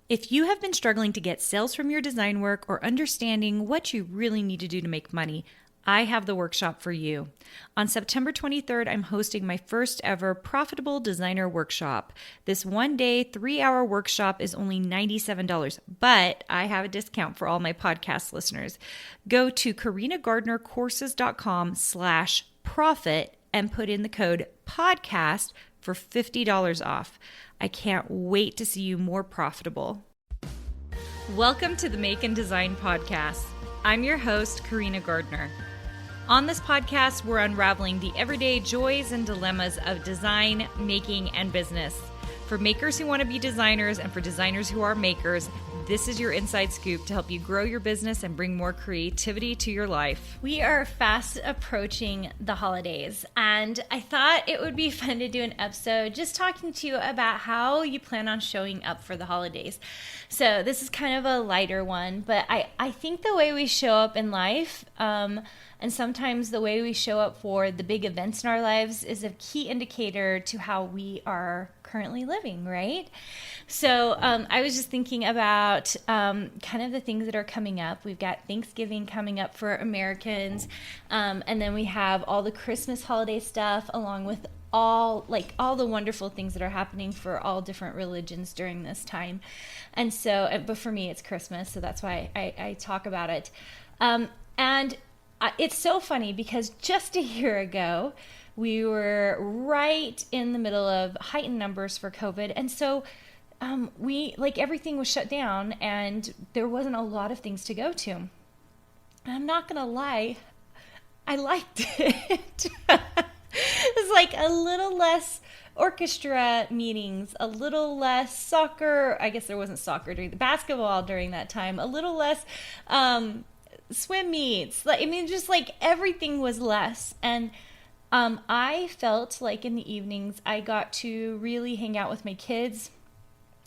If you have been struggling to get sales from your design work or understanding what you really need to do to make money, I have the workshop for you. On September 23rd, I'm hosting my first ever Profitable Designer Workshop. This 1-day, 3-hour workshop is only $97, but I have a discount for all my podcast listeners. Go to carinagardnercourses.com/profit and put in the code podcast for $50 off. I can't wait to see you more profitable. Welcome to the Make and Design Podcast. I'm your host, Carina Gardner. On this podcast, we're unraveling the everyday joys and dilemmas of design, making, and business. For makers who want to be designers and for designers who are makers, this is your inside scoop to help you grow your business and bring more creativity to your life. We are fast approaching the holidays, and I thought it would be fun to do an episode just talking to you about how you plan on showing up for the holidays. So this is kind of a lighter one, but I think the way we show up in life, and sometimes the way we show up for the big events in our lives is a key indicator to how we are currently living, right? So I was just thinking about kind of the things that are coming up. We've got Thanksgiving coming up for Americans, and then we have all the Christmas holiday stuff along with all the wonderful things that are happening for all different religions during this time. And so, but for me, it's Christmas, so that's why I talk about it. And it's so funny because just a year ago, we were right in the middle of heightened numbers for COVID. And so everything was shut down and there wasn't a lot of things to go to. And I'm not going to lie, I liked it. It was like a little less orchestra meetings, a little less soccer. I guess there wasn't soccer during the basketball during that time, a little less swim meets. Just like everything was less. And I felt like in the evenings I got to really hang out with my kids.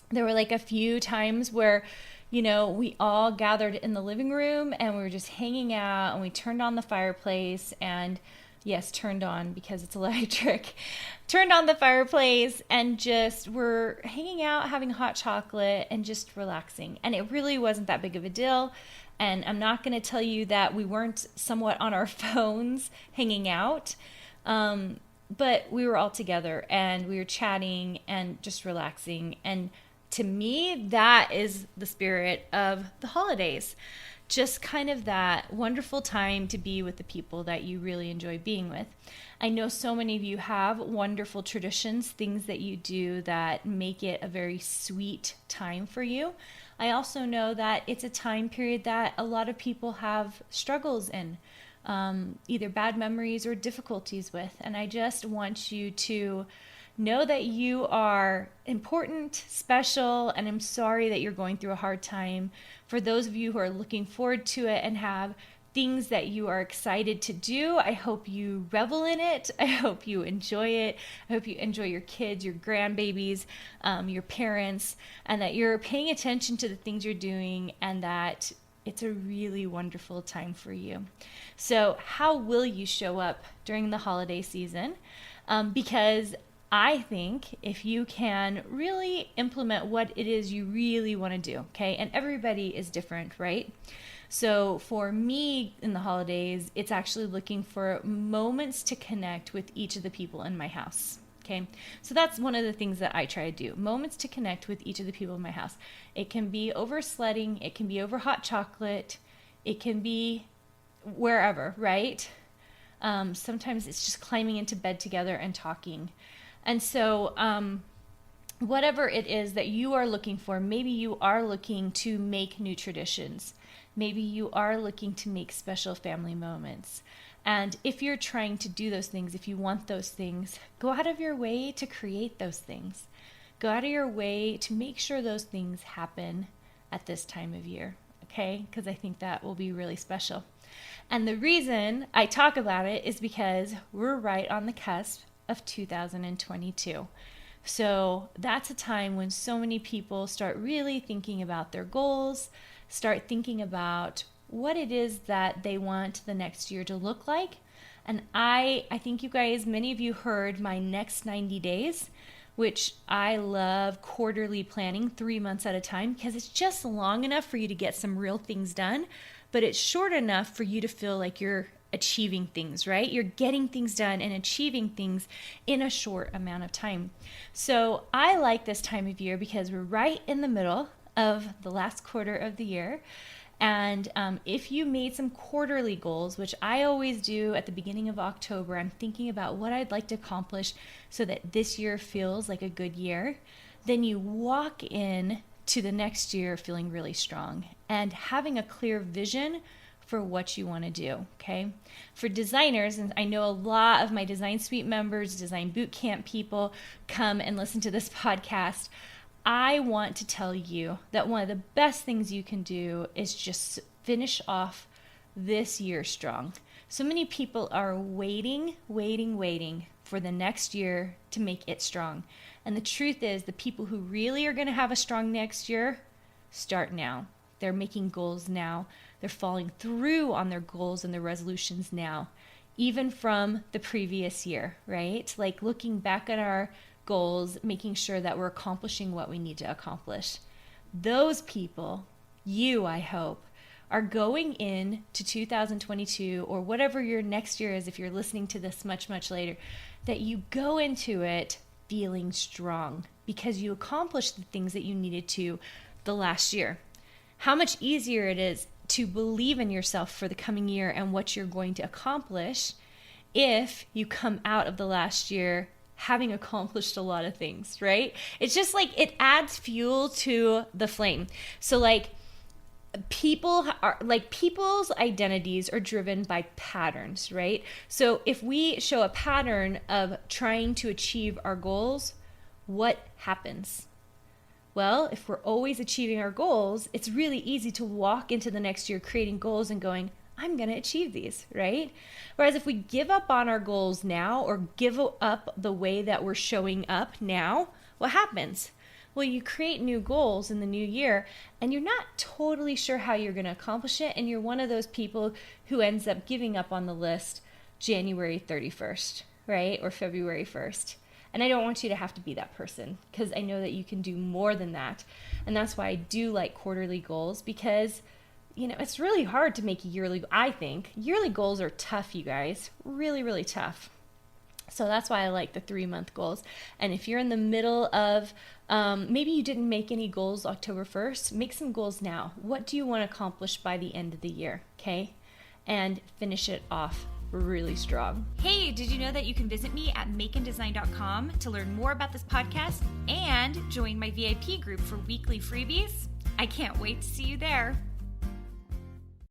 There were like a few times where, we all gathered in the living room and we were just hanging out and we turned on the fireplace and yes, turned on because it's electric. Turned on the fireplace and just were hanging out, having hot chocolate and just relaxing. And it really wasn't that big of a deal. And I'm not going to tell you that we weren't somewhat on our phones hanging out, but we were all together and we were chatting and just relaxing. And to me, that is the spirit of the holidays. Just kind of that wonderful time to be with the people that you really enjoy being with. I know so many of you have wonderful traditions, things that you do that make it a very sweet time for you. I also know that it's a time period that a lot of people have struggles in, either bad memories or difficulties with. And I just want you to know that you are important, special, and I'm sorry that you're going through a hard time. For those of you who are looking forward to it and have things that you are excited to do, I hope you revel in it. I hope you enjoy it. I hope you enjoy your kids, your grandbabies, your parents, and that you're paying attention to the things you're doing and that it's a really wonderful time for you. So how will you show up during the holiday season? Because I think if you can really implement what it is you really want to do, okay? And everybody is different, right? So for me in the holidays, it's actually looking for moments to connect with each of the people in my house, okay? So that's one of the things that I try to do, moments to connect with each of the people in my house. It can be over sledding, it can be over hot chocolate, it can be wherever, right? Sometimes it's just climbing into bed together and talking. And so whatever it is that you are looking for, maybe you are looking to make new traditions. Maybe you are looking to make special family moments. And if you're trying to do those things, if you want those things, go out of your way to create those things. Go out of your way to make sure those things happen at this time of year, okay? Because I think that will be really special. And the reason I talk about it is because we're right on the cusp of 2022. So that's a time when so many people start really thinking about their goals, start thinking about what it is that they want the next year to look like. And I think you guys, many of you heard my next 90 days. which I love quarterly planning 3 months at a time because it's just long enough for you to get some real things done, but it's short enough for you to feel like you're achieving things, right? You're getting things done and achieving things in a short amount of time. So I like this time of year because we're right in the middle of the last quarter of the year. And if you made some quarterly goals, which I always do at the beginning of October, I'm thinking about what I'd like to accomplish so that this year feels like a good year, then you walk in to the next year feeling really strong and having a clear vision for what you want to do, okay? For designers, and I know a lot of my Design Suite members, Design Bootcamp people come and listen to this podcast. I want to tell you that one of the best things you can do is just finish off this year strong. So many people are waiting for the next year to make it strong. And the truth is, the people who really are going to have a strong next year start now. They're making goals now. They're following through on their goals and their resolutions now, even from the previous year, right? Like looking back at our goals, making sure that we're accomplishing what we need to accomplish. Those people, you, I hope, are going in to 2022 or whatever your next year is, if you're listening to this much, much later, that you go into it feeling strong because you accomplished the things that you needed to the last year. How much easier it is to believe in yourself for the coming year and what you're going to accomplish if you come out of the last year having accomplished a lot of things, right? It's just like it adds fuel to the flame. So like people's identities are driven by patterns, right? So if we show a pattern of trying to achieve our goals, what happens? Well, if we're always achieving our goals, it's really easy to walk into the next year creating goals and going, I'm going to achieve these, right? Whereas if we give up on our goals now or give up the way that we're showing up now, what happens? Well, you create new goals in the new year and you're not totally sure how you're going to accomplish it. And you're one of those people who ends up giving up on the list January 31st, right? Or February 1st. And I don't want you to have to be that person because I know that you can do more than that. And that's why I do like quarterly goals because, you know, it's really hard to make I think yearly goals are tough, you guys, really, really tough. So that's why I like the 3-month goals. And if you're in the middle of, maybe you didn't make any goals October 1st, make some goals now. What do you want to accomplish by the end of the year, okay? And finish it off really strong. Hey, did you know that you can visit me at makeanddesign.com to learn more about this podcast and join my VIP group for weekly freebies? I can't wait to see you there.